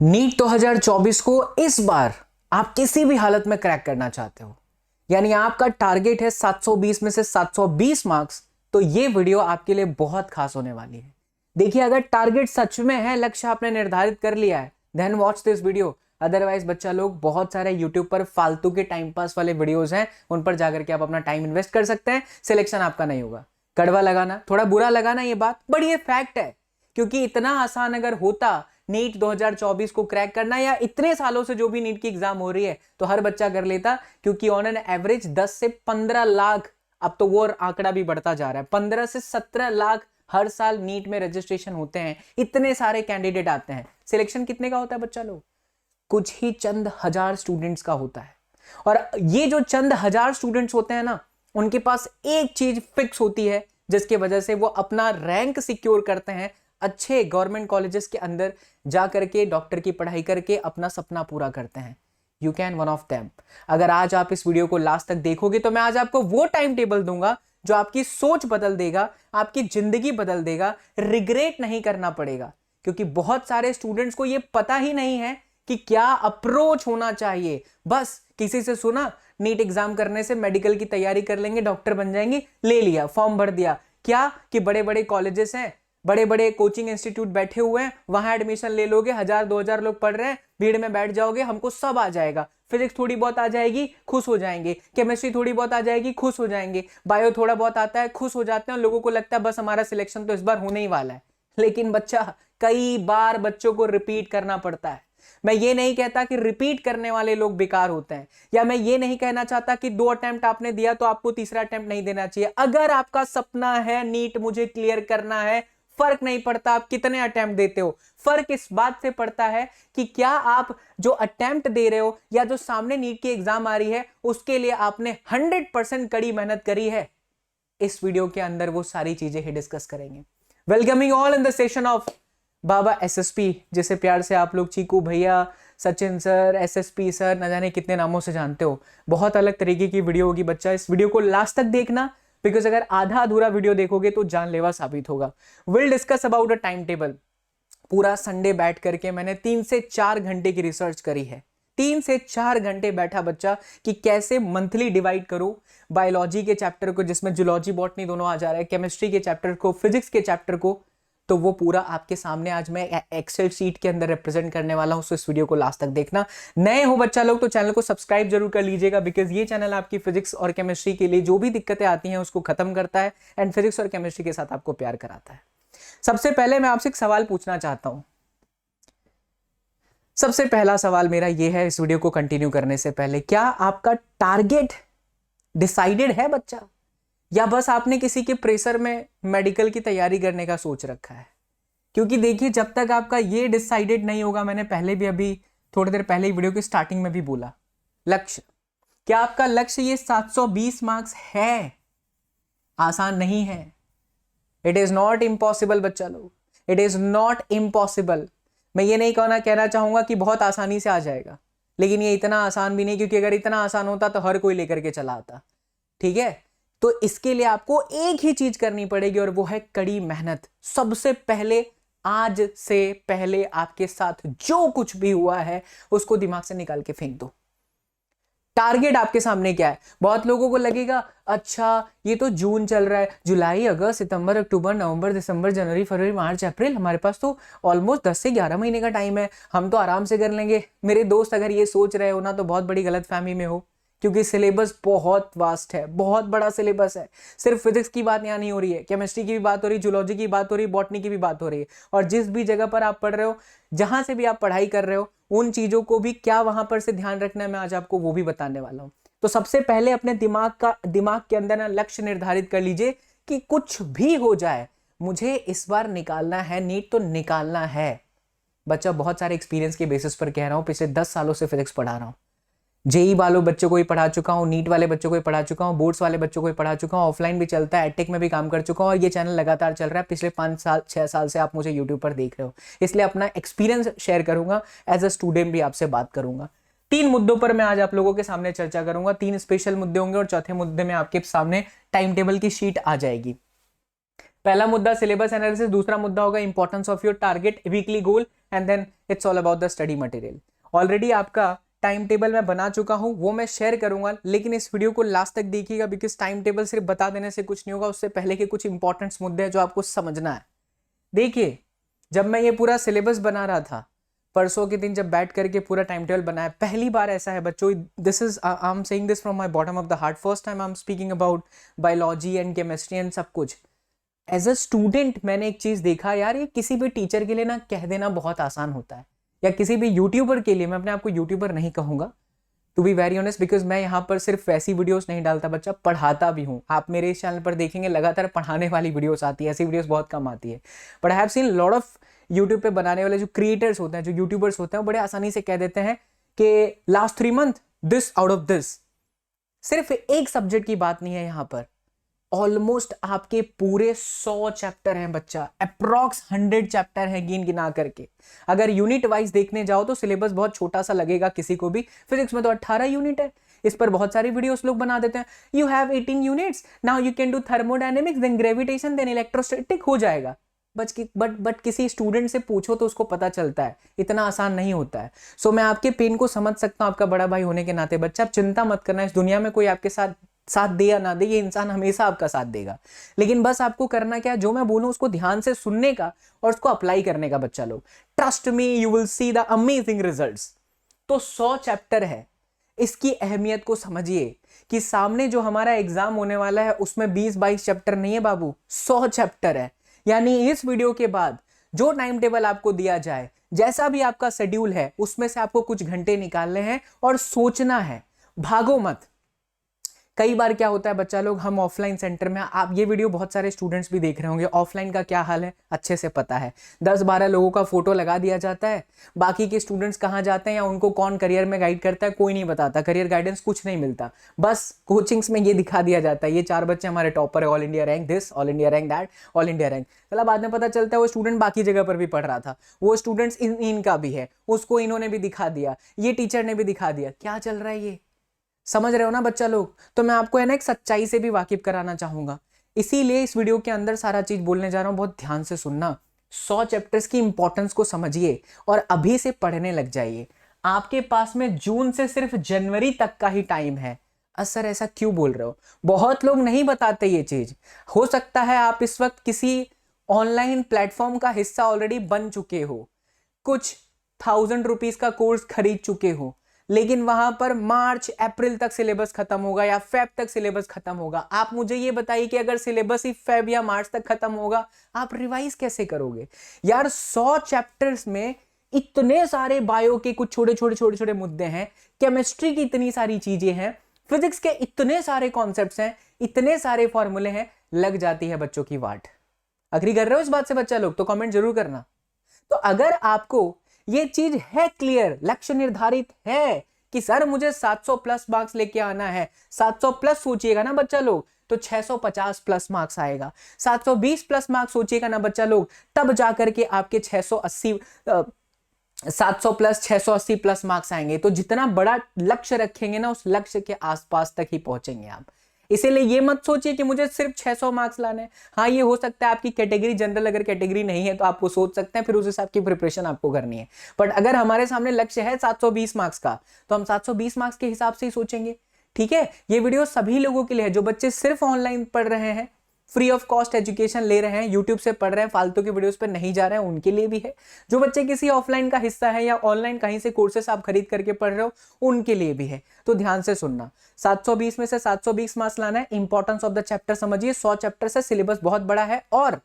NEET 2024 को इस बार आप किसी भी हालत में क्रैक करना चाहते हो, यानी आपका टारगेट है 720 में से 720 मार्क्स, तो ये वीडियो आपके लिए बहुत खास होने वाली है। देखिए, अगर टारगेट सच में है, लक्ष्य आपने निर्धारित कर लिया है, then watch this video. Otherwise बच्चा लोग बहुत सारे यूट्यूब पर फालतू के टाइम पास वाले वीडियोस हैं, उन पर जाकर के आप अपना टाइम इन्वेस्ट कर सकते हैं, सिलेक्शन आपका नहीं होगा। कड़वा लगाना, थोड़ा बुरा लगाना ये बात, बट ये फैक्ट है। क्योंकि इतना आसान अगर होता नीट 2024 को क्रैक करना, या इतने सालों से जो भी नीट की एग्जाम हो रही है, तो हर बच्चा कर लेता। क्योंकि ऑन एन एवरेज 10 से 15 लाख, अब तो वो आंकड़ा भी बढ़ता जा रहा है, 15 से 17 लाख हर साल नीट में रजिस्ट्रेशन होते हैं। इतने सारे कैंडिडेट आते हैं, सिलेक्शन कितने का होता है बच्चा लोग? कुछ ही चंद हजार स्टूडेंट्स का होता है। और ये जो चंद हजार स्टूडेंट्स होते हैं ना, उनके पास एक चीज फिक्स होती है, जिसकी वजह से वो अपना रैंक सिक्योर करते हैं, अच्छे गवर्नमेंट कॉलेजेस के अंदर जा करके डॉक्टर की पढ़ाई करके अपना सपना पूरा करते हैं। You can one of them. अगर आज आप इस वीडियो को लास्ट तक देखोगे, तो मैं आज आपको वो टाइम टेबल दूंगा जो आपकी सोच बदल देगा, आपकी जिंदगी बदल देगा, रिग्रेट नहीं करना पड़ेगा। क्योंकि बहुत सारे स्टूडेंट्स को ये पता ही नहीं है कि क्या अप्रोच होना चाहिए। बस किसी से सुना नीट एग्जाम करने से मेडिकल की तैयारी कर लेंगे, डॉक्टर बन जाएंगे, ले लिया, फॉर्म भर दिया। क्या कि बड़े बड़े कॉलेजेस हैं, बड़े बड़े कोचिंग इंस्टीट्यूट बैठे हुए हैं, वहां एडमिशन ले लोगे, 1000-2000 लोग पढ़ रहे हैं, भीड़ में बैठ जाओगे, हमको सब आ जाएगा। फिजिक्स थोड़ी बहुत आ जाएगी, खुश हो जाएंगे। केमिस्ट्री थोड़ी बहुत आ जाएगी, खुश हो जाएंगे। बायो थोड़ा बहुत आता है, खुश हो जाते हैं। लोगों को लगता है बस हमारा सिलेक्शन तो इस बार होने ही वाला है। लेकिन बच्चा, कई बार बच्चों को रिपीट करना पड़ता है। मैं ये नहीं कहता कि रिपीट करने वाले लोग बेकार होते हैं, या मैं ये नहीं कहना चाहता कि 2 अटेम्प्ट आपने दिया तो आपको तीसरा अटेम्प्ट नहीं देना चाहिए। अगर आपका सपना है नीट मुझे क्लियर करना है, फर्क नहीं पड़ता आप कितने अटेम्प्ट देते हो। फर्क इस बात से पड़ता है कि क्या आप जो अटेम्प्ट दे रहे हो, या जो सामने नीट की एग्जाम आ रही है, उसके लिए आपने 100% कड़ी मेहनत करी है। इस वीडियो के अंदर वो सारी चीजें ही डिस्कस करेंगे। Welcoming all in the session of Baba SSP, जिसे प्यार से आप लोग चीकू भैया, सचिन सर, एसएसपी सर, न जाने कितने नामों से जानते हो। बहुत अलग तरीके की वीडियो होगी बच्चा, इस वीडियो को लास्ट तक देखना, बिकॉज अगर आधा अधूरा वीडियो देखोगे तो जानलेवा साबित होगा। Will discuss about a time table. पूरा संडे बैठ करके मैंने 3 से 4 घंटे की रिसर्च करी है। 3 से 4 घंटे बैठा बच्चा कि कैसे मंथली डिवाइड करो बायोलॉजी के चैप्टर को, जिसमें जूलॉजी बॉटनी दोनों आ जा रहा है, केमिस्ट्री के चैप्टर को, फिजिक्स के चैप्टर को। तो वो पूरा आपके सामने आज मैं एक्सेल शीट के अंदर रिप्रेजेंट करने वाला हूं। सो इस वीडियो को लास्ट तक देखना। नए हो बच्चा लोग तो चैनल को सब्सक्राइब जरूर कर लीजिएगा, बिकॉज ये चैनल आपकी फिजिक्स और केमिस्ट्री के लिए जो भी दिक्कतें आती हैं उसको खत्म करता है, एंड फिजिक्स और केमिस्ट्री के साथ आपको प्यार कराता है। सबसे पहले मैं आपसे एक सवाल पूछना चाहता हूं। सबसे पहला सवाल मेरा यह है, इस वीडियो को कंटिन्यू करने से पहले, क्या आपका टारगेट डिसाइडेड है बच्चा, या बस आपने किसी के प्रेशर में मेडिकल की तैयारी करने का सोच रखा है? क्योंकि देखिए, जब तक आपका ये डिसाइडेड नहीं होगा, मैंने पहले भी अभी थोड़ी देर पहले वीडियो की स्टार्टिंग में भी बोला, लक्ष्य, क्या आपका लक्ष्य ये 720 मार्क्स है? आसान नहीं है। इट इज नॉट इम्पॉसिबल बच्चा लोग, इट इज नॉट इम्पॉसिबल। मैं ये नहीं कहना चाहूंगा कि बहुत आसानी से आ जाएगा, लेकिन ये इतना आसान भी नहीं, क्योंकि अगर इतना आसान होता तो हर कोई लेकर के चला आता। ठीक है, तो इसके लिए आपको एक ही चीज करनी पड़ेगी, और वो है कड़ी मेहनत। सबसे पहले, आज से पहले आपके साथ जो कुछ भी हुआ है उसको दिमाग से निकाल के फेंक दो। टारगेट आपके सामने क्या है? बहुत लोगों को लगेगा, अच्छा ये तो जून चल रहा है, जुलाई, अगस्त, सितंबर, अक्टूबर, नवंबर, दिसंबर, जनवरी, फरवरी, मार्च, अप्रैल, हमारे पास तो ऑलमोस्ट 10 से 11 महीने का टाइम है, हम तो आराम से कर लेंगे। मेरे दोस्त अगर ये सोच रहे हो ना, तो बहुत बड़ी गलतफहमी में हो, क्योंकि सिलेबस बहुत वास्ट है, बहुत बड़ा सिलेबस है। सिर्फ फिजिक्स की बात यहाँ नहीं हो रही है, केमिस्ट्री की भी बात हो रही है, जूलॉजी की बात हो रही है, बॉटनी की भी बात हो रही है। और जिस भी जगह पर आप पढ़ रहे हो, जहां से भी आप पढ़ाई कर रहे हो, उन चीजों को भी क्या वहां पर से ध्यान रखना है, मैं आज आपको वो भी बताने वाला हूं। तो सबसे पहले अपने दिमाग के अंदर ना लक्ष्य निर्धारित कर लीजिए कि कुछ भी हो जाए, मुझे इस बार निकालना है नीट, तो निकालना है। बच्चा, बहुत सारे एक्सपीरियंस के बेसिस पर कह रहा हूं, पिछले 10 सालों से फिजिक्स पढ़ा रहा हूं। जेई वालों बच्चों को ही पढ़ा चुका हूं, नीट वाले बच्चों को ही पढ़ा चुका हूं, बोर्ड्स वाले बच्चों को ही पढ़ा चुका हूं, ऑफलाइन भी चलता है, एडटेक में भी काम कर चुका हूं, और ये चैनल लगातार चल रहा है। पिछले 5 साल 6 साल से आप मुझे यूट्यूब पर देख रहे हो, इसलिए अपना एक्सपीरियंस शेयर करूंगा, एज अ स्टूडेंट भी आपसे बात करूंगा। 3 मुद्दों पर मैं आज आप लोगों के सामने चर्चा करूंगा। 3 स्पेशल मुद्दे होंगे, और चौथे मुद्दे में आपके सामने टाइम टेबल की शीट आ जाएगी। पहला मुद्दा सिलेबस एनालिसिस, दूसरा मुद्दा होगा importance of your target weekly goal, and then it's all about the study material. Already आपका टाइम टेबल मैं बना चुका हूं, वो मैं शेयर करूंगा, लेकिन इस वीडियो को लास्ट तक देखिएगा बिकॉज टाइम टेबल सिर्फ बता देने से कुछ नहीं होगा, उससे पहले के कुछ इंपॉर्टेंट मुद्दे हैं जो आपको समझना है। देखिए, जब मैं ये पूरा सिलेबस बना रहा था, परसों के दिन जब बैठ करके पूरा टाइम टेबल बनाया, पहली बार ऐसा है बच्चों, this is I am saying this from my bottom of the heart, first time I am speaking about biology and chemistry and सब कुछ। एज अ स्टूडेंट मैंने एक चीज देखा, यार ये किसी भी टीचर के लिए ना कह देना बहुत आसान होता है, या किसी भी यूट्यूबर के लिए, मैं अपने आप को यूट्यूबर नहीं कहूंगा to be very honest, because मैं यहाँ पर सिर्फ वैसी वीडियोस नहीं डालता बच्चा, पढ़ाता भी हूँ। आप मेरे इस चैनल पर देखेंगे लगातार पढ़ाने वाली वीडियोस आती है, ऐसी वीडियोस बहुत कम आती है, but I have seen lot of YouTube पे बनाने वाले जो क्रिएटर्स होते हैं, जो यूट्यूबर्स होते हैं, वो बड़े आसानी से कह देते हैं कि last 3 month this out of this. सिर्फ एक सब्जेक्ट की बात नहीं है यहाँ पर, ऑलमोस्ट आपके पूरे 100 चैप्टर हैं बच्चा, अप्रॉक्स 100 चैप्टर हैं गिन गिना करके। अगर यूनिट वाइज देखने जाओ तो सिलेबस बहुत छोटा सा लगेगा किसी को भी, फिजिक्स में तो 18 यूनिट है, इस पर बहुत सारी वीडियोस लोग बना देते हैं, you have 18 units, now you can do thermodynamics, then gravitation, then electrostatic, हो जाएगा। बट किसी स्टूडेंट से पूछो तो उसको पता चलता है, इतना आसान नहीं होता है। सो मैं आपके पेन को समझ सकता हूं आपका बड़ा भाई होने के नाते। बच्चा आप चिंता मत करना, इस दुनिया में कोई आपके साथ दे या ना दे, ये इंसान हमेशा आपका साथ देगा, लेकिन बस आपको करना क्या है, जो मैं बोलूं उसको ध्यान से सुनने का और उसको अप्लाई करने का। बच्चा लोग, trust me, you will see the amazing results. तो 100 चैप्टर है, इसकी अहमियत को समझिए कि सामने जो हमारा एग्जाम होने वाला है उसमें 20-22 चैप्टर नहीं है बाबू, 100 चैप्टर है। यानी इस वीडियो के बाद जो टाइम टेबल आपको दिया जाए, जैसा भी आपका शेड्यूल है, उसमें से आपको कुछ घंटे निकालने हैं और सोचना है, भागो मत। कई बार क्या होता है बच्चा लोग, हम ऑफलाइन सेंटर में, आप ये वीडियो बहुत सारे स्टूडेंट्स भी देख रहे होंगे, ऑफलाइन का क्या हाल है अच्छे से पता है, 10-12 लोगों का फोटो लगा दिया जाता है, बाकी के स्टूडेंट्स कहाँ जाते हैं या उनको कौन करियर में गाइड करता है कोई नहीं बताता, करियर गाइडेंस कुछ नहीं मिलता, बस कोचिंग्स में ये दिखा दिया जाता है ये 4 बच्चे हमारे टॉपर है, all India rank this, all India rank that, all India rank. चला बाद में पता चलता है वो स्टूडेंट बाकी जगह पर भी पढ़ रहा था, वो स्टूडेंट्स इनका भी है, उसको इन्होंने भी दिखा दिया, ये टीचर ने भी दिखा दिया, क्या चल रहा है ये, समझ रहे हो ना बच्चा लोग। तो मैं आपको है ना एक सच्चाई से भी वाकिफ कराना चाहूंगा, इसीलिए इस वीडियो के अंदर सारा चीज बोलने जा रहा हूं, बहुत ध्यान से सुनना। 100 चैप्टर्स की इंपॉर्टेंस को समझिए और अभी से पढ़ने लग जाइए। आपके पास में जून से सिर्फ जनवरी तक का ही टाइम है। सर ऐसा क्यों बोल रहे हो, बहुत लोग नहीं बताते ये चीज। हो सकता है आप इस वक्त किसी ऑनलाइन प्लेटफॉर्म का हिस्सा ऑलरेडी बन चुके हो, कुछ 1000 रुपीज का कोर्स खरीद चुके हो, लेकिन वहां पर मार्च अप्रैल तक सिलेबस खत्म होगा या फेब तक सिलेबस खत्म होगा। आप मुझे ये बताइए कि अगर सिलेबस ही फेब या मार्च तक खत्म होगा, आप रिवाइज कैसे करोगे यार। 100 चैप्टर्स में इतने सारे बायो के कुछ छोटे छोटे मुद्दे हैं, केमिस्ट्री की इतनी सारी चीजें हैं, फिजिक्स के इतने सारे कॉन्सेप्ट्स हैं, इतने सारे फॉर्मूले हैं, लग जाती है बच्चों की वाट। अग्री कर रहे हो इस बात से बच्चा लोग, तो कमेंट जरूर करना। तो अगर आपको ये चीज है क्लियर, लक्ष्य निर्धारित है कि सर मुझे 700 प्लस मार्क्स लेके आना है, 700 प्लस सोचिएगा ना बच्चा लोग तो 650 प्लस मार्क्स आएगा, 720 प्लस मार्क्स सोचिएगा ना बच्चा लोग तब जाकर के आपके 700 प्लस 680 प्लस मार्क्स आएंगे। तो जितना बड़ा लक्ष्य रखेंगे ना, उस लक्ष्य के आसपास तक ही पहुंचेंगे आप। इसीलिए ये मत सोचिए कि मुझे सिर्फ 600 मार्क्स लाने हैं। हाँ ये हो सकता है आपकी कैटेगरी जनरल अगर कैटेगरी नहीं है तो आपको सोच सकते हैं, फिर उस हिसाब की प्रिपरेशन आपको करनी है। बट अगर हमारे सामने लक्ष्य है 720 मार्क्स का, तो हम 720 मार्क्स के हिसाब से ही सोचेंगे। ठीक है, ये वीडियो सभी लोगों के लिए है, जो बच्चे सिर्फ ऑनलाइन पढ़ रहे हैं, फ्री ऑफ कॉस्ट एजुकेशन ले रहे हैं, यूट्यूब से पढ़ रहे हैं, फालतू की वीडियोस पे नहीं जा रहे हैं, उनके लिए भी है। जो बच्चे किसी ऑफलाइन का हिस्सा है या ऑनलाइन कहीं से कोर्सेस आप खरीद करके पढ़ रहे हो, उनके लिए भी है। तो ध्यान से सुनना, 720 में से 720 मार्क्स लाना है। इंपॉर्टेंस ऑफ द चैप्टर समझिए, 100 चैप्टर से सिलेबस बहुत बड़ा है और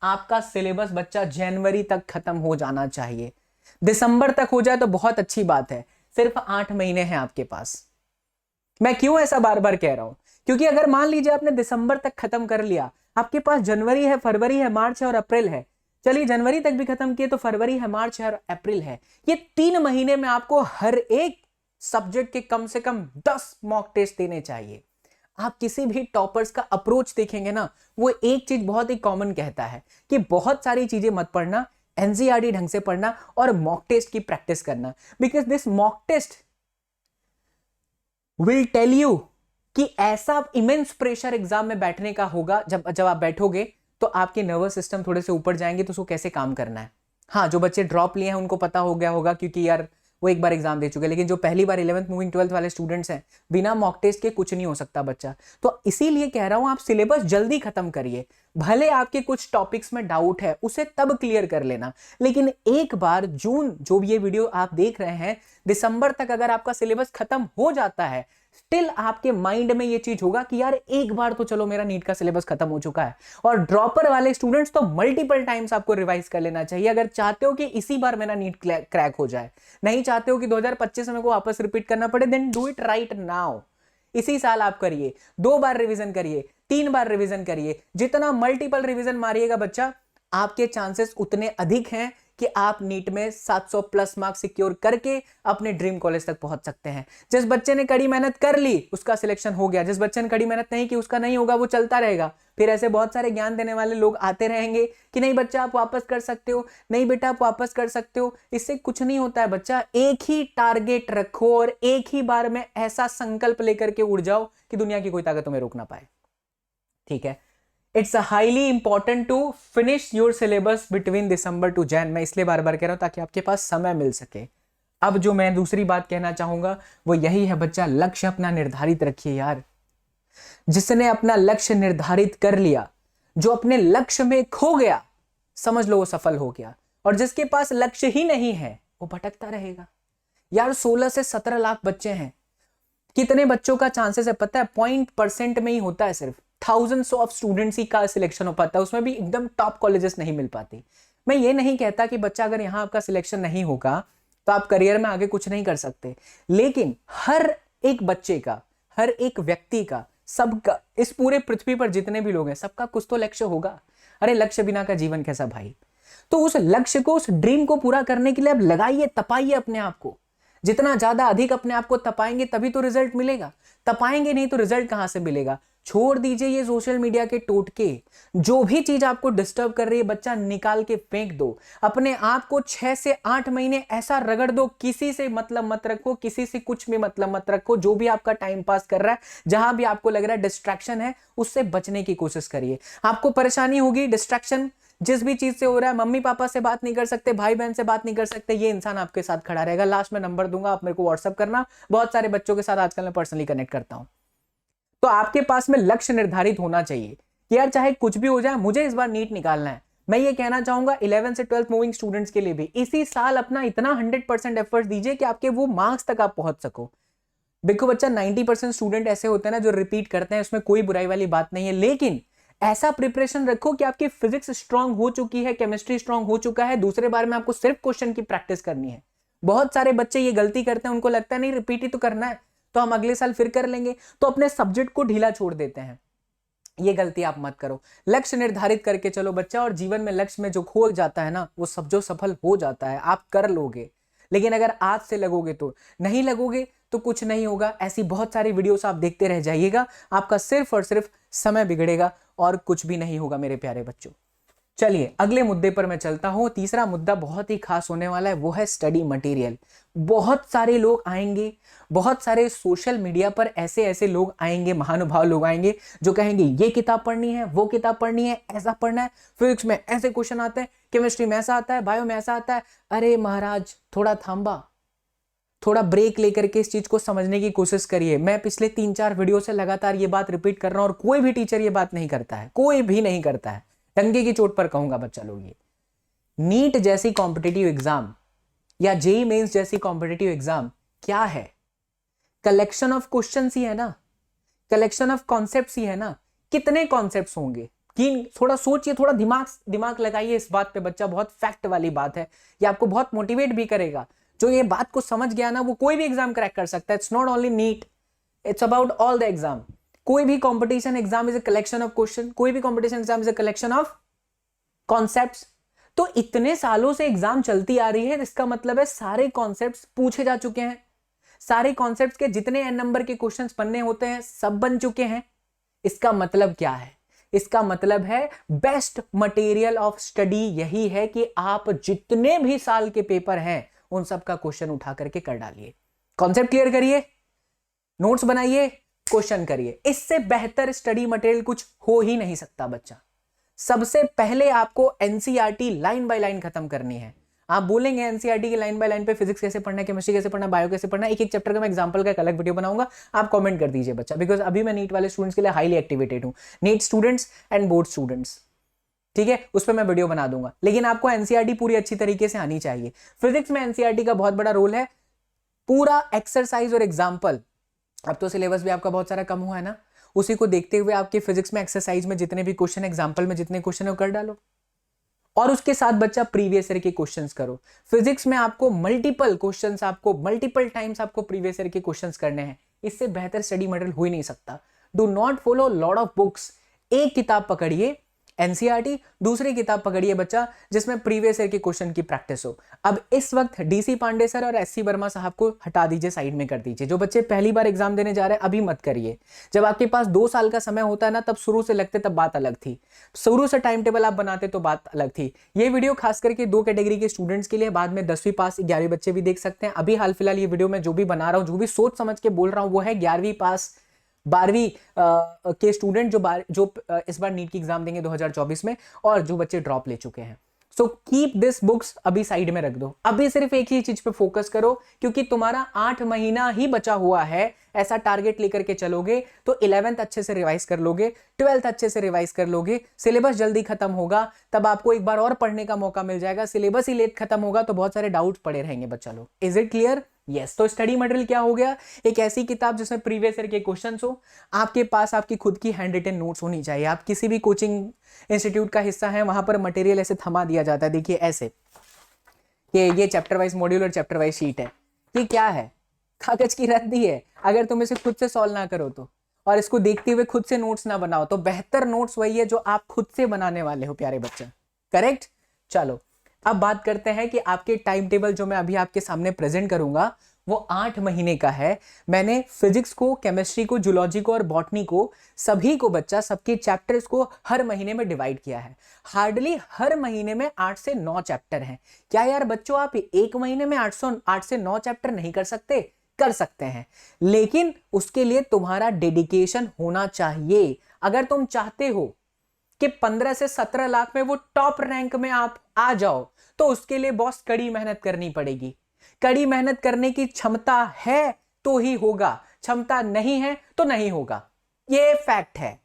आपका सिलेबस बच्चा जनवरी तक खत्म हो जाना चाहिए। दिसंबर तक हो जाए तो बहुत अच्छी बात है, सिर्फ 8 महीने हैं आपके पास। मैं क्यों ऐसा बार बार कह रहा हूं, क्योंकि अगर मान लीजिए आपने दिसंबर तक खत्म कर लिया, आपके पास जनवरी है, फरवरी है, मार्च है और अप्रैल है। चलिए जनवरी तक भी खत्म किए तो फरवरी है, मार्च है और अप्रैल है। ये 3 महीने में आपको हर एक सब्जेक्ट के कम से कम 10 मॉक टेस्ट देने चाहिए। आप किसी भी टॉपर्स का अप्रोच देखेंगे ना, वो एक चीज बहुत ही कॉमन कहता है कि बहुत सारी चीजें मत पढ़ना, एनसीईआरटी ढंग से पढ़ना और मॉक टेस्ट की प्रैक्टिस करना। Because this mock test will tell you कि ऐसा इमेंस प्रेशर एग्जाम में बैठने का होगा, जब आप बैठोगे तो आपके नर्वस सिस्टम थोड़े से ऊपर जाएंगे तो उसको कैसे काम करना है। हाँ, जो बच्चे ड्रॉप लिए हैं उनको पता हो गया होगा, क्योंकि यार वो एक बार एग्जाम दे चुके हैं, लेकिन जो पहली बार 11th मूविंग 12th वाले स्टूडेंट्स हैं, बिना मॉक टेस्ट के कुछ नहीं हो सकता बच्चा। तो इसीलिए कह रहा हूं, आप सिलेबस जल्दी खत्म करिए। भले आपके कुछ टॉपिक्स में डाउट है, उसे तब क्लियर कर लेना, लेकिन एक बार जून, जो भी ये वीडियो आप देख रहे हैं, दिसंबर तक अगर आपका सिलेबस खत्म हो जाता है, स्टिल आपके माइंड में ये चीज होगा कि यार एक बार तो चलो मेरा नीट का सिलेबस खत्म हो चुका है। और ड्रॉपर वाले स्टूडेंट्स तो मल्टीपल टाइम्स आपको रिवाइज कर लेना चाहिए, अगर चाहते हो कि इसी बार मेरा नीट क्रैक हो जाए। नहीं चाहते हो कि 2025 में को वापस रिपीट करना पड़े, then do it right now. इसी साल आप करिए, 2 बार रिवीजन करिए, 3 बार रिवीजन करिए। जितना मल्टीपल रिवीजन मारिएगा बच्चा, आपके चांसेस उतने अधिक हैं कि आप नीट में 700 प्लस मार्क्स सिक्योर करके अपने ड्रीम कॉलेज तक पहुंच सकते हैं। जिस बच्चे ने कड़ी मेहनत कर ली उसका सिलेक्शन हो गया, जिस बच्चे ने कड़ी मेहनत नहीं की उसका नहीं होगा, वो चलता रहेगा। फिर ऐसे बहुत सारे ज्ञान देने वाले लोग आते रहेंगे कि नहीं बच्चा आप वापस कर सकते हो, नहीं बेटा आप वापस कर सकते हो। इससे कुछ नहीं होता है बच्चा। एक ही टारगेट रखो और एक ही बार में ऐसा संकल्प लेकर के उड़ जाओ कि दुनिया की कोई ताकत तुम्हें रोक ना पाए। ठीक है, it's highly important to finish your syllabus between December to Jan. मैं इसलिए बार बार कह रहा हूं ताकि आपके पास समय मिल सके। अब जो मैं दूसरी बात कहना चाहूंगा वो यही है बच्चा, लक्ष्य अपना निर्धारित रखिए यार। जिसने अपना लक्ष्य निर्धारित कर लिया, जो अपने लक्ष्य में खो गया, समझ लो वो सफल हो गया। और जिसके पास लक्ष्य ही नहीं है वो भटकता रहेगा। यार 16 से 17 लाख बच्चे हैं, कितने बच्चों का चांसेस है पता है? 0.% में ही होता है, सिर्फ थाउजेंड्स ऑफ स्टूडेंट्स ही का सिलेक्शन हो पाता है, उसमें भी एकदम टॉप कॉलेजेस नहीं मिल पाती। मैं ये नहीं कहता कि बच्चा अगर यहां आपका सिलेक्शन नहीं होगा तो आप करियर में आगे कुछ नहीं कर सकते, लेकिन हर एक बच्चे का, हर एक व्यक्ति का, सबका, इस पूरे पृथ्वी पर जितने भी लोग हैं सबका कुछ तो लक्ष्य होगा। अरे लक्ष्य बिना का जीवन कैसा भाई। तो उस लक्ष्य को, उस ड्रीम को पूरा करने के लिए अब लगाइए, तपाइए अपने आप को। जितना ज्यादा अधिक अपने आप को तपाएंगे तभी तो रिजल्ट मिलेगा, तपाएंगे नहीं तो रिजल्ट कहां से मिलेगा। छोड़ दीजिए ये सोशल मीडिया के टोटके। जो भी चीज आपको डिस्टर्ब कर रही है बच्चा, निकाल के फेंक दो। अपने आप को 6 से 8 महीने ऐसा रगड़ दो, किसी से मतलब मत रखो, किसी से कुछ भी मतलब मत रखो। जो भी आपका टाइम पास कर रहा है, जहां भी आपको लग रहा है डिस्ट्रैक्शन है, उससे बचने की कोशिश करिए। आपको परेशानी होगी, डिस्ट्रैक्शन जिस भी चीज से हो रहा है, मम्मी पापा से बात नहीं कर सकते, भाई बहन से बात नहीं कर सकते, ये इंसान आपके साथ खड़ा रहेगा। लास्ट में नंबर दूंगा, आप मेरे को व्हाट्सअप करना। बहुत सारे बच्चों के साथ आजकल मैं पर्सनली कनेक्ट करता हूं। तो आपके पास में लक्ष्य निर्धारित होना चाहिए कि यार चाहे कुछ भी हो जाए, मुझे इस बार नीट निकालना है। मैं ये कहना चाहूंगा 11 से 12th मूविंग स्टूडेंट्स के लिए भी, इसी साल अपना इतना 100% एफर्ट दीजिए कि आपके वो मार्क्स तक आप पहुंच सको। देखो बच्चा, 90% स्टूडेंट ऐसे होते हैं ना जो रिपीट करते हैं, उसमें कोई बुराई वाली बात नहीं है, लेकिन ऐसा प्रिपरेशन रखो कि आपकी फिजिक्स स्ट्रांग हो चुकी है, केमिस्ट्री स्ट्रांग हो चुका है, दूसरे बार में आपको सिर्फ क्वेश्चन की प्रैक्टिस करनी है। बहुत सारे बच्चे ये गलती करते हैं, उनको लगता है नहीं रिपीट ही तो करना है तो हम अगले साल फिर कर लेंगे, तो अपने सब्जेक्ट को ढीला छोड़ देते हैं। ये गलती आप मत करो, लक्ष्य निर्धारित करके चलो बच्चा। और जीवन में लक्ष्य में जो खो जाता है ना, वो सब जो सफल हो जाता है आप कर लोगे। लेकिन अगर आज से लगोगे तो नहीं लगोगे तो कुछ नहीं होगा। ऐसी बहुत सारी वीडियोस आप देखते रह जाइएगा, आपका सिर्फ और सिर्फ समय बिगड़ेगा और कुछ भी नहीं होगा मेरे प्यारे बच्चों। चलिए अगले मुद्दे पर मैं चलता हूं। तीसरा मुद्दा बहुत ही खास होने वाला है, वो है स्टडी मटेरियल। बहुत सारे लोग आएंगे, बहुत सारे सोशल मीडिया पर ऐसे ऐसे लोग आएंगे, महानुभाव लोग आएंगे जो कहेंगे ये किताब पढ़नी है, वो किताब पढ़नी है, ऐसा पढ़ना है, फिजिक्स में ऐसे क्वेश्चन आते हैं, केमिस्ट्री में ऐसा आता है, बायो में ऐसा आता है। अरे महाराज थोड़ा थांबा, थोड़ा ब्रेक लेकर के इस चीज को समझने की कोशिश करिए। मैं पिछले 3-4 वीडियो से लगातार ये बात रिपीट कर रहा हूं और कोई भी टीचर ये बात नहीं करता है, कोई भी नहीं करता है। डंके की चोट पर कहूंगा बच्चा लोग, ये नीट जैसी कॉम्पिटिटिव एग्जाम या जेईई मेंस जैसी कॉम्पिटिटिव एग्जाम क्या है? कलेक्शन ऑफ क्वेश्चंस ही है ना, कलेक्शन ऑफ कॉन्सेप्ट्स ही है ना। कितने कॉन्सेप्ट्स होंगे कि थोड़ा सोचिए, थोड़ा दिमाग लगाइए इस बात पे बच्चा। बहुत फैक्ट वाली बात है, ये आपको बहुत मोटिवेट भी करेगा। जो ये बात को समझ गया ना, वो कोई भी एग्जाम क्रैक कर सकता है। It's not only NEET, it's about all the exam. कोई भी competition exam is a collection of question, कोई भी competition exam is a collection of concepts. तो इतने सालों से एग्जाम चलती आ रही है, इसका मतलब है सारे कॉन्सेप्ट्स पूछे जा चुके हैं, सारे कॉन्सेप्ट्स के जितने एन नंबर के क्वेश्चंस बनने होते हैं सब बन चुके हैं। इसका मतलब क्या है? इसका मतलब है बेस्ट मटेरियल ऑफ स्टडी यही है कि आप जितने भी साल के पेपर हैं उन सब का क्वेश्चन उठा करके कर डालिए, कॉन्सेप्ट क्लियर करिए, नोट्स बनाइए, क्वेश्चन करिए। इससे बेहतर स्टडी मटेरियल कुछ हो ही नहीं सकता बच्चा। सबसे पहले आपको एनसीईआरटी लाइन बाय लाइन खत्म करनी है। आप बोलेंगे एनसीईआरटी की लाइन बाय लाइन पे फिजिक्स कैसे पढ़ना है, केमिस्ट्री कैसे पढ़ना है, बायो कैसे पढ़ना है, एक एक चैप्टर का मैं एग्जांपल का एक अलग वीडियो बनाऊंगा, आप कमेंट कर दीजिए बच्चा, बिकॉज अभी मैं नीट वाले स्टूडेंट्स के लिए हाईली एक्टिवेटेड हूं, NEET students and board students, ठीक है, उस पर मैं वीडियो बना दूंगा। लेकिन आपको एनसीईआरटी पूरी अच्छी तरीके से आनी चाहिए। फिजिक्स में एनसीईआरटी का बहुत बड़ा रोल है, पूरा एक्सरसाइज और एग्जाम्पल। अब तो सिलेबस भी आपका बहुत सारा कम हुआ है ना, उसी को देखते हुए आपके फिजिक्स में एक्सरसाइज में जितने भी क्वेश्चन, एग्जाम्पल में जितने क्वेश्चन है कर डालो, और उसके साथ बच्चा प्रीवियस ईयर के क्वेश्चंस करो। फिजिक्स में आपको मल्टीपल क्वेश्चंस, आपको मल्टीपल टाइम्स आपको प्रीवियस ईयर के क्वेश्चंस करने हैं। इससे बेहतर स्टडी मटेरियल हो ही नहीं सकता। Do not follow lot of books. एक किताब पकड़िए एनसीईआरटी, दूसरी किताब पकड़िए बच्चा जिसमें प्रीवियस ईयर के क्वेश्चन की प्रैक्टिस हो। अब इस वक्त डीसी पांडे सर और एससी वर्मा साहब को हटा दीजिए, साइड में कर दीजिए। जो बच्चे पहली बार एग्जाम देने जा रहे हैं अभी मत करिए। जब आपके पास 2 साल का समय होता है ना, तब शुरू से लगते तब बात अलग थी, शुरू से टाइम टेबल आप बनाते तो बात अलग थी। ये वीडियो खास करके 2 कैटेगरी के स्टूडेंट्स के लिए, बाद में 10वीं पास 11वीं बच्चे भी देख सकते हैं। अभी हाल फिलहाल ये वीडियो मैं जो भी बना रहा हूँ, जो भी सोच समझ के बोल रहा हूँ, वो है 11वीं पास 12वीं के स्टूडेंट जो इस बार नीट की एग्जाम देंगे 2024 में, और जो बच्चे ड्रॉप ले चुके हैं। सो कीप दिस बुक्स अभी साइड में रख दो, अभी सिर्फ एक ही चीज पे फोकस करो, क्योंकि तुम्हारा 8 महीना ही बचा हुआ है। ऐसा टारगेट लेकर के चलोगे तो 11th अच्छे से रिवाइज कर लोगे, 12th अच्छे से रिवाइज कर लोगे, सिलेबस जल्दी खत्म होगा, तब आपको एक बार और पढ़ने का मौका मिल जाएगा। सिलेबस ही लेट खत्म होगा तो बहुत सारे डाउट पड़े रहेंगे बच्चा लोग। Is it clear? यस। तो स्टडी मटेरियल क्या हो गया? एक ऐसी किताब जिसमें प्रीवियस ईयर के क्वेश्चंस हो, आपके पास आपकी खुद की हैंड रिटन नोट्स होनी चाहिए। आप किसी भी कोचिंग इंस्टीट्यूट का हिस्सा है, वहां पर मटेरियल ऐसे थमा दिया जाता है, देखिए ऐसे, ये चैप्टर वाइज मॉड्यूल और चैप्टर वाइज शीट है। ये क्या है? कागज की रद्दी है। अगर तुम इसे खुद से सॉल्व ना करो तो, और इसको देखते हुए खुद से नोट्स ना बनाओ, तो बेहतर नोट्स वही है जो आप खुद से बनाने वाले हो प्यारे बच्चे। करेक्ट? चलो अब बात करते हैं कि आपके टाइम टेबल जो मैं अभी आपके सामने प्रेजेंट करूंगा वो 8 महीने का है। मैंने फिजिक्स को, केमिस्ट्री को, जूलॉजी को और बॉटनी को, सभी को बच्चा, सबके चैप्टर्स को हर महीने में डिवाइड किया है। हार्डली हर महीने में 8 से 9 चैप्टर हैं। क्या यार बच्चों आप एक महीने में 8 से 9 चैप्टर नहीं कर सकते? कर सकते हैं, लेकिन उसके लिए तुम्हारा डेडिकेशन होना चाहिए। अगर तुम चाहते हो कि 15 से 17 लाख में वो टॉप रैंक में आप आ जाओ, तो उसके लिए बॉस कड़ी मेहनत करनी पड़ेगी। कड़ी मेहनत करने की क्षमता है तो ही होगा, क्षमता नहीं है तो नहीं होगा। ये फैक्ट है,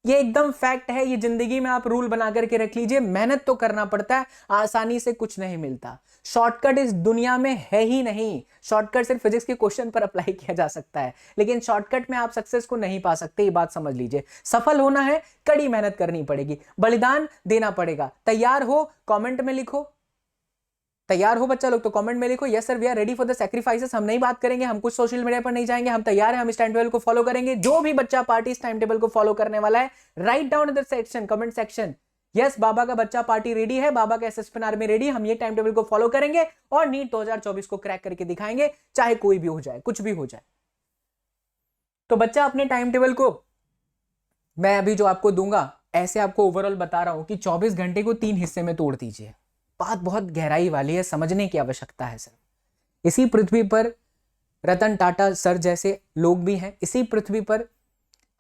ये एकदम फैक्ट है। ये जिंदगी में आप रूल बना करके रख लीजिए, मेहनत तो करना पड़ता है, आसानी से कुछ नहीं मिलता। शॉर्टकट इस दुनिया में है ही नहीं। शॉर्टकट सिर्फ फिजिक्स के क्वेश्चन पर अप्लाई किया जा सकता है, लेकिन शॉर्टकट में आप सक्सेस को नहीं पा सकते। ये बात समझ लीजिए। सफल होना है, कड़ी मेहनत करनी पड़ेगी, बलिदान देना पड़ेगा। तैयार हो? कमेंट में लिखो। तैयार हो बच्चा लोग? तो कमेंट में लिखो yes sir we are ready for the sacrifices. हम नहीं बात करेंगे, हम कुछ सोशल मीडिया पर नहीं जाएंगे, हम तैयार हैं, हम इस टाइम टेबल को फॉलो करेंगे। जो भी बच्चा पार्टी इस टाइम टेबल को फॉलो करने वाला है, write down in the section, comment section, yes बाबा का बच्चा पार्टी रेडी है, बाबा का एसएसपी आर्मी रेडी, हम ये टाइम टेबल को फॉलो करेंगे और नीट 2024 को क्रैक करके दिखाएंगे, चाहे कोई भी हो जाए, कुछ भी हो जाए। तो बच्चा अपने टाइम टेबल को मैं अभी जो आपको दूंगा, ऐसे आपको ओवरऑल बता रहा हूं कि 24 घंटे को 3 हिस्से में तोड़ दीजिए। बात बहुत गहराई वाली है, समझने की आवश्यकता है सर। इसी पृथ्वी पर रतन टाटा सर जैसे लोग भी हैं, इसी पृथ्वी पर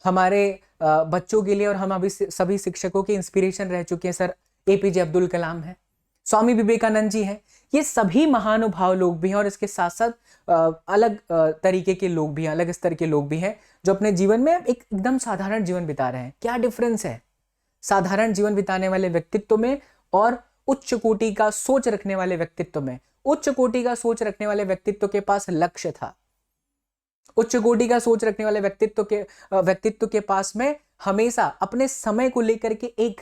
हमारे बच्चों के लिए और हम अभी सभी शिक्षकों के इंस्पिरेशन रह चुके हैं सर। एपीजे अब्दुल कलाम है, स्वामी विवेकानंद जी हैं, ये सभी महानुभाव लोग भी हैं, और इसके साथ साथ अलग तरीके के लोग भी हैं, अलग स्तर के लोग भी हैं, जो अपने जीवन में एकदम साधारण जीवन बिता रहे हैं। क्या डिफरेंस है साधारण जीवन बिताने वाले व्यक्तित्व में और उच्च कोटि का सोच रखने वाले व्यक्तित्व में? उच्च कोटि का सोच रखने वाले व्यक्तित्व के पास लक्ष्य था। उच्च कोटि का सोच रखने वाले व्यक्तित्व के पास में हमेशा अपने समय को लेकर के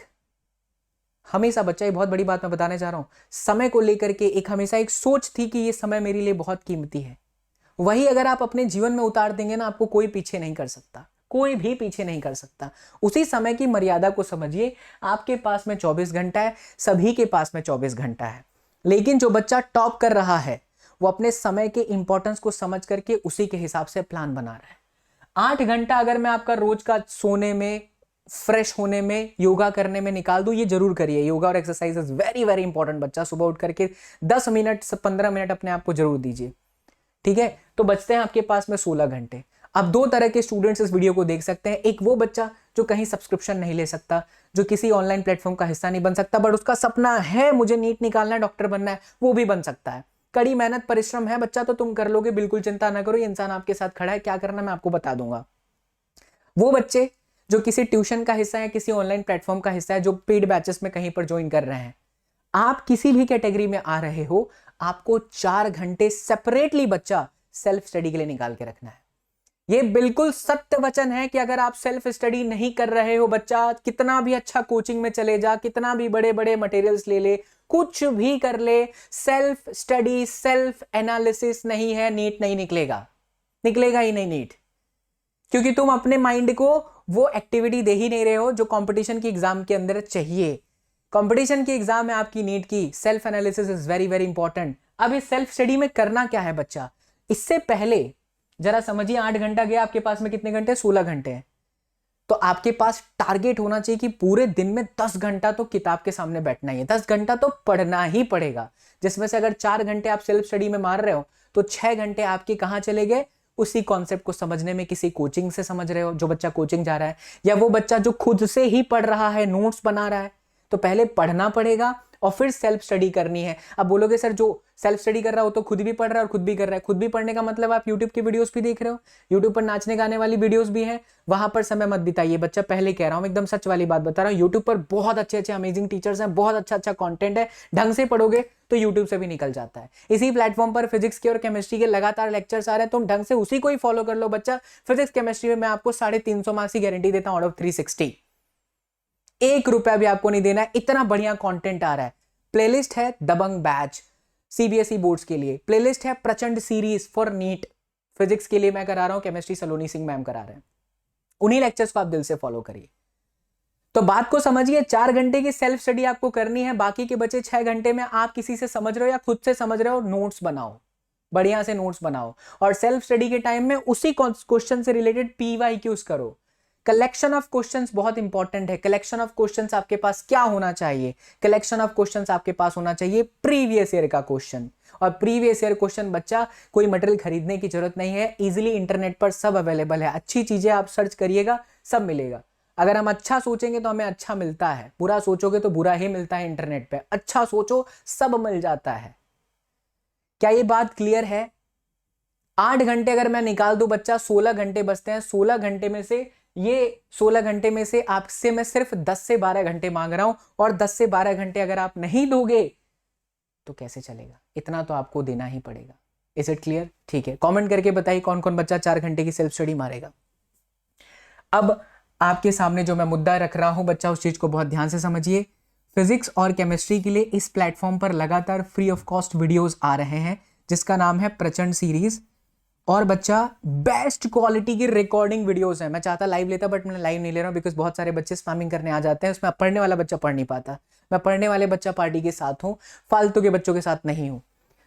हमेशा बच्चा, ये बहुत बड़ी बात मैं बताने जा रहा हूं, समय को लेकर के हमेशा एक सोच थी कि ये समय मेरे लिए बहुत कीमती है। वही अगर आप अपने जीवन में उतार देंगे ना, आपको कोई पीछे नहीं कर सकता, कोई भी पीछे नहीं कर सकता। उसी समय की मर्यादा को समझिए। आपके पास में 24 घंटा है, सभी के पास में 24 घंटा है, लेकिन जो बच्चा टॉप कर रहा है वो अपने समय के इंपॉर्टेंस को समझ करके उसी के हिसाब से प्लान बना रहा है। 8 घंटा अगर मैं आपका रोज का सोने में, फ्रेश होने में, योगा करने में निकाल दूं, ये जरूर करिए। योगा और exercise is very very important बच्चा। सुबह उठ करके 10 मिनट से 15 मिनट अपने आप को जरूर दीजिए, ठीक है? तो बचते हैं आपके पास में 16 घंटे। अब दो तरह के स्टूडेंट्स इस वीडियो को देख सकते हैं। एक वो बच्चा जो कहीं सब्सक्रिप्शन नहीं ले सकता, जो किसी ऑनलाइन प्लेटफॉर्म का हिस्सा नहीं बन सकता, बट उसका सपना है मुझे नीट निकालना है, डॉक्टर बनना है, वो भी बन सकता है। कड़ी मेहनत परिश्रम है बच्चा तो तुम कर लोगे, बिल्कुल चिंता ना करो, ये इंसान आपके साथ खड़ा है, क्या करना मैं आपको बता दूंगा। वो बच्चे जो किसी ट्यूशन का हिस्सा है, किसी ऑनलाइन प्लेटफॉर्म का हिस्सा है, जो पेड बैचेस में कहीं पर ज्वाइन कर रहे हैं, आप किसी भी कैटेगरी में आ रहे हो, आपको 4 घंटे सेपरेटली बच्चा सेल्फ स्टडी के लिए निकाल के रखना है। ये बिल्कुल सत्य वचन है कि अगर आप सेल्फ स्टडी नहीं कर रहे हो, बच्चा कितना भी अच्छा कोचिंग में चले जा, कितना भी बड़े बड़े मटेरियल्स ले ले, कुछ भी कर ले, सेल्फ स्टडी सेल्फ एनालिसिस नहीं है, नीट नहीं निकलेगा, निकलेगा ही नहीं नीट। क्योंकि तुम अपने माइंड को वो एक्टिविटी दे ही नहीं रहे हो जो कंपटीशन की एग्जाम के अंदर चाहिए। कंपटीशन की एग्जाम में आपकी नीट की self analysis is very very important. अब इस सेल्फ स्टडी में करना क्या है बच्चा, इससे पहले जरा समझिए, 8 घंटा गया, आपके पास में कितने घंटे, 16 घंटे हैं। तो आपके पास टारगेट होना चाहिए कि पूरे दिन में 10 घंटा तो किताब के सामने बैठना ही है, 10 घंटा तो पढ़ना ही पड़ेगा। जिसमें से अगर 4 घंटे आप सेल्फ स्टडी में मार रहे हो तो 6 घंटे आपके कहां चले गए, उसी कॉन्सेप्ट को समझने में, किसी कोचिंग से समझ रहे हो, जो बच्चा कोचिंग जा रहा है, या वो बच्चा जो खुद से ही पढ़ रहा है, नोट्स बना रहा है। तो पहले पढ़ना पड़ेगा और फिर सेल्फ स्टडी करनी है। अब बोलोगे सर जो सेल्फ स्टडी कर रहा हो तो खुद भी पढ़ रहा है और खुद भी कर रहा है। खुद भी पढ़ने का मतलब आप यूट्यूब की वीडियोस भी देख रहे हो, यूट्यूब पर नाचने गाने वाली वीडियोस भी हैं, वहां पर समय मत बिताइए बच्चा। पहले कह रहा हूं, एकदम सच वाली बात बता रहा हूं, यूट्यूब पर बहुत अच्छे अच्छे अमेजिंग टीचर्स हैं, बहुत अच्छा अच्छा कंटेंट है, ढंग से पढ़ोगे तो यूट्यूब से भी निकल जाता है। इसी प्लेटफॉर्म पर फिजिक्स के और केमिस्ट्री के लगातार लेक्चर्स आ रहे हैं, तुम ढंग से उसी को ही फॉलो कर लो बच्चा। फिजिक्स केमिस्ट्री में मैं आपको 350 मार्क्स की गारंटी देता हूं आउट ऑफ 360। 1 रुपया भी आपको नहीं देना है, इतना बढ़िया कंटेंट आ रहा है। प्लेलिस्ट है दबंग बैच सीबीएसई बोर्ड्स के लिए, प्लेलिस्ट है प्रचंड सीरीज फॉर नीट, फिजिक्स के लिए मैं करा रहा हूं, केमिस्ट्री सलोनी सिंह मैम करा रहे हैं, उन्हीं लेक्चर्स को आप दिल से फॉलो करिए। तो बात को समझिए, 4 घंटे की सेल्फ स्टडी आपको करनी है, बाकी के बचे 6 घंटे में आप किसी से समझ रहे हो या खुद से समझ रहे हो, नोट्स बनाओ, बढ़िया से नोट्स बनाओ। और सेल्फ स्टडी के टाइम में उसी क्वेश्चन से रिलेटेड पीवाईक्यूज करो। कलेक्शन ऑफ क्वेश्चंस बहुत इंपॉर्टेंट है। कलेक्शन ऑफ क्वेश्चंस आपके पास क्या होना चाहिए, कलेक्शन ऑफ क्वेश्चंस आपके पास होना चाहिए प्रीवियस ईयर का क्वेश्चन। और प्रीवियस ईयर क्वेश्चन बच्चा कोई मटेरियल खरीदने की जरूरत नहीं है, इजीली इंटरनेट पर सब अवेलेबल है। अच्छी चीजें आप सर्च करिएगा, सब मिलेगा। अगर हम अच्छा सोचेंगे तो हमें अच्छा मिलता है, बुरा सोचोगे तो बुरा ही मिलता है इंटरनेट पे। अच्छा सोचो, सब मिल जाता है। क्या ये बात क्लियर है? 8 घंटे अगर मैं निकाल दूं बच्चा, 16 घंटे बचते हैं। 16 घंटे में से, ये 16 घंटे में से आपसे मैं सिर्फ 10 से 12 घंटे मांग रहा हूं, और 10 से 12 घंटे अगर आप नहीं दोगे तो कैसे चलेगा? इतना तो आपको देना ही पड़ेगा। Is it clear? ठीक है, कमेंट करके बताइए कौन कौन बच्चा 4 घंटे की सेल्फ स्टडी मारेगा। अब आपके सामने जो मैं मुद्दा रख रहा हूं बच्चा, उस चीज को बहुत ध्यान से समझिए। फिजिक्स और केमिस्ट्री के लिए इस प्लेटफॉर्म पर लगातार फ्री ऑफ कॉस्ट वीडियोस आ रहे हैं, जिसका नाम है प्रचंड सीरीज। और बच्चा बेस्ट क्वालिटी की रिकॉर्डिंग वीडियोस है। मैं चाहता लाइव लेता, बट मैं लाइव नहीं ले रहा हूं बिकॉज बहुत सारे बच्चे स्पैमिंग करने आ जाते हैं, उसमें पढ़ने वाला बच्चा पढ़ नहीं पाता। मैं पढ़ने वाले बच्चा पार्टी के साथ हूं, फालतू के बच्चों के साथ नहीं हूं।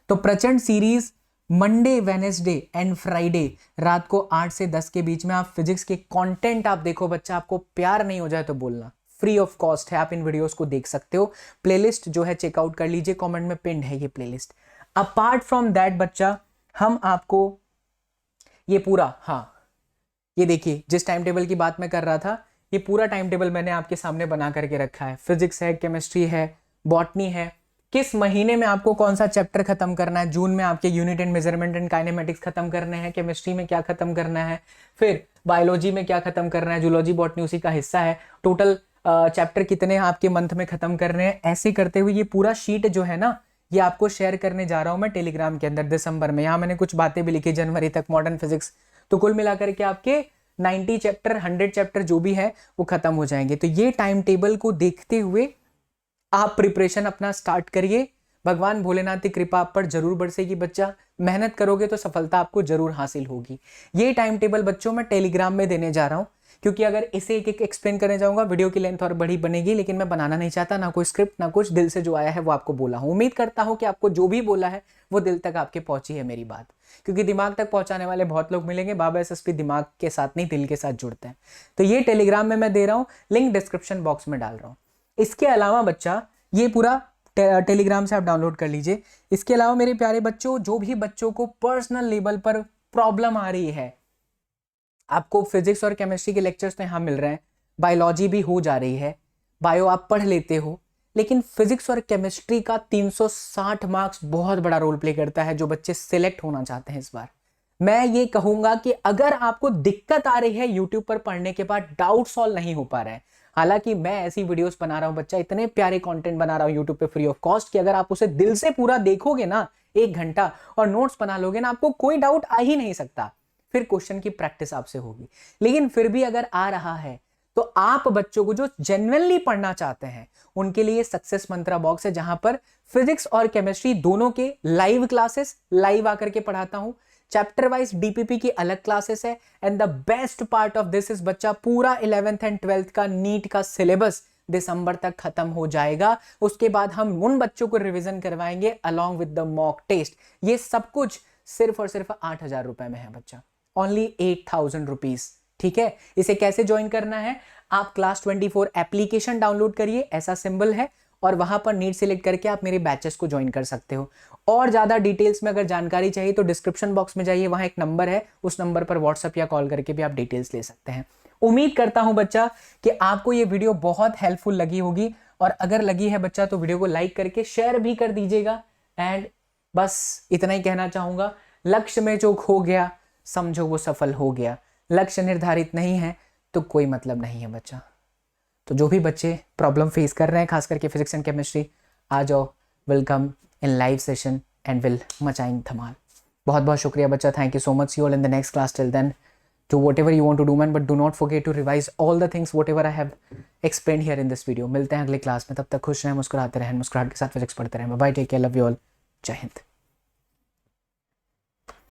तो प्रचंड series Monday, Wednesday and Friday रात को 8 से 10 के बीच में आप फिजिक्स के कंटेंट आप देखो बच्चा। आपको प्यार नहीं हो जाए तो बोलना, फ्री ऑफ कॉस्ट है, आप इन वीडियोस को देख सकते हो। प्लेलिस्ट जो है चेकआउट कर लीजिए, कमेंट में पिन है ये प्लेलिस्ट। अपार्ट फ्रॉम दैट बच्चा, हम आपको ये पूरा, हाँ ये देखिए, जिस टाइम टेबल की बात मैं कर रहा था, ये पूरा टाइम टेबल मैंने आपके सामने बना करके रखा है। फिजिक्स है, केमिस्ट्री है, बॉटनी है, किस महीने में आपको कौन सा चैप्टर खत्म करना है। जून में आपके unit and measurement and kinematics खत्म करने हैं, केमिस्ट्री में क्या खत्म करना है, फिर बायोलॉजी में क्या खत्म करना है, जूलॉजी बॉटनी उसी का हिस्सा है। टोटल चैप्टर कितने आपके मंथ में खत्म करने हैं। ऐसे करते हुए ये पूरा शीट जो है ना, ये आपको शेयर करने जा रहा हूं मैं टेलीग्राम के अंदर दिसंबर में। यहाँ मैंने कुछ बातें भी लिखी जनवरी तक, मॉडर्न फिजिक्स। तो कुल मिलाकर के आपके 90 चैप्टर, 100 चैप्टर जो भी है वो खत्म हो जाएंगे। तो ये टाइम टेबल को देखते हुए आप प्रिपरेशन अपना स्टार्ट करिए। भगवान भोलेनाथ की कृपा आप पर जरूर बरसेगी बच्चा, मेहनत करोगे तो सफलता आपको जरूर हासिल होगी। ये टाइम टेबल बच्चों मैं टेलीग्राम में देने जा रहा हूं, क्योंकि अगर इसे एक एक एक्सप्लेन करने जाऊंगा वीडियो की लेंथ और बड़ी बनेगी, लेकिन मैं बनाना नहीं चाहता, ना कोई स्क्रिप्ट ना कुछ, दिल से जो आया है वो आपको बोला हूं। उम्मीद करता हूं कि आपको जो भी बोला है वो दिल तक आपके पहुंची है मेरी बात, क्योंकि दिमाग तक पहुंचाने वाले बहुत लोग मिलेंगे। बाबा एसएसपी दिमाग के साथ नहीं, दिल के साथ जुड़ते हैं। तो ये टेलीग्राम में मैं दे रहा हूं, लिंक डिस्क्रिप्शन बॉक्स में डाल रहा हूं। इसके अलावा बच्चा, ये पूरा टेलीग्राम से आप डाउनलोड कर लीजिए। इसके अलावा मेरे प्यारे बच्चों, जो भी बच्चों को पर्सनल लेवल पर प्रॉब्लम आ रही है, आपको फिजिक्स और केमिस्ट्री के लेक्चर्स तो यहाँ मिल रहे हैं, बायोलॉजी भी हो जा रही है, बायो आप पढ़ लेते हो, लेकिन फिजिक्स और केमिस्ट्री का 360 मार्क्स बहुत बड़ा रोल प्ले करता है जो बच्चे सिलेक्ट होना चाहते हैं इस बार। मैं ये कहूंगा कि अगर आपको दिक्कत आ रही है यूट्यूब पर पढ़ने के बाद, डाउट सॉल्व नहीं हो पा रहा है, हालांकि मैं ऐसी वीडियोस बना रहा हूं बच्चा, इतने प्यारे कंटेंट बना रहा हूं यूट्यूब पे फ्री ऑफ कॉस्ट कि अगर आप उसे दिल से पूरा देखोगे ना 1 घंटा और नोट्स बना लोगे ना, आपको कोई डाउट आ ही नहीं सकता। फिर क्वेश्चन की प्रैक्टिस आपसे होगी। लेकिन फिर भी अगर आ रहा है तो आप बच्चों को जो जेन्युइनली पढ़ना चाहते हैं उनके लिए सक्सेस मंत्रा बॉक्स है, जहां पर फिजिक्स और केमिस्ट्री दोनों के लाइव क्लासेस लाइव आकर के पढ़ाता हूं। चैप्टर वाइज डीपीपी की अलग क्लासेस है। And the best part of this is बच्चा, पूरा 11th एंड 12th का नीट का सिलेबस दिसंबर तक खत्म हो जाएगा। उसके बाद हम उन बच्चों को रिवीजन करवाएंगे along with the mock test. ये सब कुछ सिर्फ और सिर्फ 8,000 रुपए में है बच्चा, ओनली 8,000 रुपीज। ठीक है, इसे कैसे ज्वाइन करना है? आप क्लास 24 एप्लीकेशन डाउनलोड करिए, ऐसा सिंबल है, और वहां पर नीट सिलेक्ट करके आप मेरे बैचेस को ज्वाइन कर सकते हो। और ज्यादा डिटेल्स में अगर जानकारी चाहिए तो डिस्क्रिप्शन बॉक्स में जाइए, वहां एक नंबर है, उस नंबर पर व्हाट्सएप या कॉल करके भी आप डिटेल्स ले सकते हैं। उम्मीद करता हूं बच्चा कि आपको ये वीडियो बहुत हेल्पफुल लगी होगी, और अगर लगी है बच्चा तो वीडियो को लाइक करके शेयर भी कर दीजिएगा। एंड बस इतना ही कहना चाहूंगा, लक्ष्य में जो खो गया समझो वो सफल हो गया। लक्ष्य निर्धारित नहीं है तो कोई मतलब नहीं है बच्चा। तो जो भी बच्चे प्रॉब्लम फेस कर रहे हैं, खास करके फिजिक्स एंड केमिस्ट्री, आ जाओ, welcome in live session and will मचाएंगे धमाल। बहुत बहुत शुक्रिया बच्चा, thank you so much. See you all in the next class. Till then do whatever you want to do man, but do not forget to revise all the things whatever I have explained here in this video। मिलते हैं अगले class में, तब तक खुश रहें, मुस्कुराते रहें, मुस्कुराहट के साथ फिजिक्स पढ़ते रहें। Bye, take care, love you all, जय हिंद।